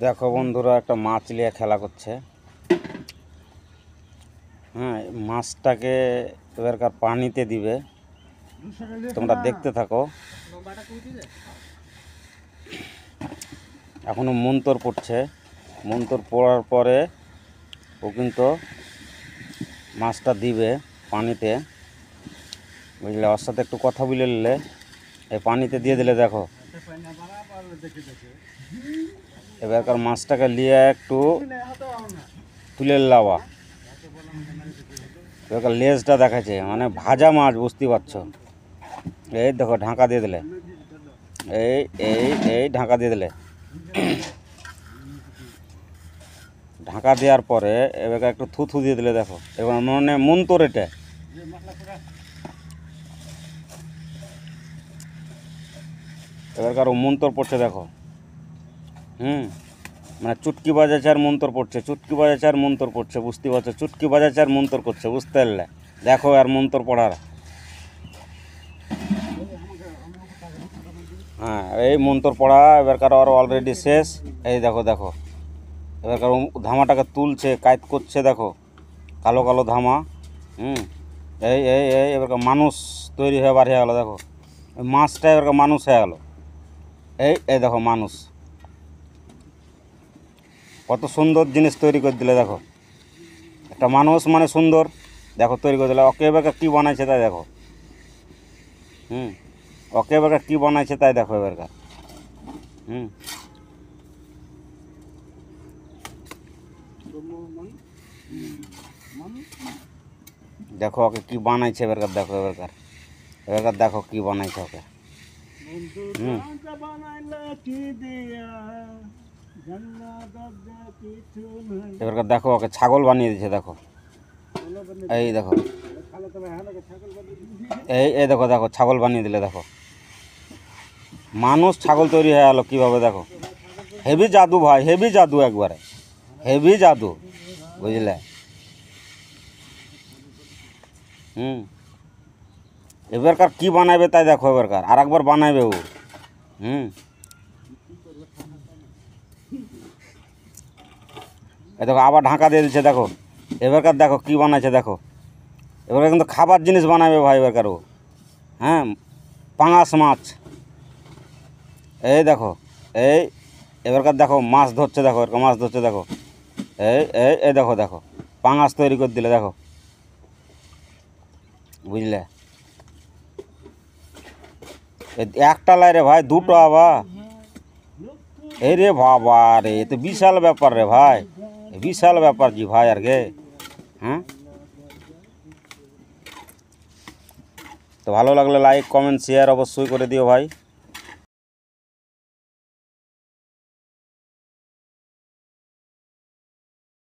দেখো বন্ধুরা, একটা মাছ নিয়ে খেলা করছে। হ্যাঁ, মাছটাকে এবারকার পানিতে দিবে, তোমরা দেখতে থাকো। এখনো মন্তর পড়ছে, মন্তর পড়ার পরে ও কিন্তু মাছটা দিবে পানিতে, বুঝলে। ওর সাথে একটু কথা বলে নিলে এই পানিতে দিয়ে দিলে, দেখো এবারকার মাছটাকে নিয়ে একটু তুলে লাওয়া। এবারকার লেজটা দেখাচ্ছে, মানে ভাজা মাছ, বুঝতে পারছো। এই দেখো ঢাকা দিয়ে দিলে, এই এই এই ঢাকা দিয়ে দিলে। ঢাকা দেওয়ার পরে এবার একটু থুথু দিয়ে দিলে, দেখো এবার মানে মন্তর এটা। এবারকার মন্তর পড়ছে, দেখো। মানে চুটকি বাজাচ্ছে আর মন্তর পড়ছে, চুটকি বাজাচ্ছে আর মন্তর পড়ছে, বুঝতে পারছো। চুটকি বাজাচ্ছে আর মন্তর করছে, বুঝতে পারলে। দেখো আর মন্তর পড়ার, হ্যাঁ এই মন্তর পড়া এবারকার আর অলরেডি শেষ। এই দেখো দেখো এবারকার ধামাটাকে তুলছে, কায়ত করছে, দেখো কালো কালো ধামা। এই এই এই এবারকার মানুষ তৈরি হয়ে বার হয়ে গেলো, দেখো মাছটা এবারকার মানুষ হয়ে গেলো। এই এই দেখো মানুষ, কত সুন্দর জিনিস তৈরি করে দিলে, দেখো একটা মানুষ মানে সুন্দর, দেখো তৈরি করে দিলে। ওকে এবারকার কী বানাইছে তাই দেখো। ওকে এবারকার কী বানাইছে তাই দেখো এবারকার। দেখো ওকে কী বানাইছে এবারকার, দেখো এবারকার এবারকার দেখো কী বানাইছে ওকে। এবারকার দেখো ওকে ছাগল বানিয়ে দিয়েছে, দেখো এই দেখো, এই এই দেখো দেখো ছাগল বানিয়ে দিলে, দেখো মানুষ ছাগল তৈরি হয়ে গেলো কীভাবে, দেখো হেভি জাদু ভাই, হেভি জাদু, একবারে হেভি জাদু, বুঝলে। এবারকার কী বানাবে তাই দেখো এবারকার, আর একবার বানাবে ও। এই দেখো আবার ঢাকা দিয়ে দিচ্ছে, দেখো এবারকার দেখো কী বানাইছে, দেখো এবারকার কিন্তু খাবার জিনিস বানাবে ভাই এবারকার ও। হ্যাঁ, পাঙাশ মাছ, এই দেখো এই এবারকার দেখো মাছ ধরছে, দেখো এরকম মাছ ধরছে, দেখো এই এই এই দেখো দেখো পাঙাশ তৈরি করে দিলে, দেখো বুঝলে। একটা লাই রে ভাই, দুটো আবার, এই রে বাবা রে, এ তো বিশাল ব্যাপার রে ভাই, বিশাল ব্যাপার জি ভাই আর গে। হ্যাঁ, তো ভালো লাগলে লাইক কমেন্ট শেয়ার অবশ্যই করে দিও ভাই।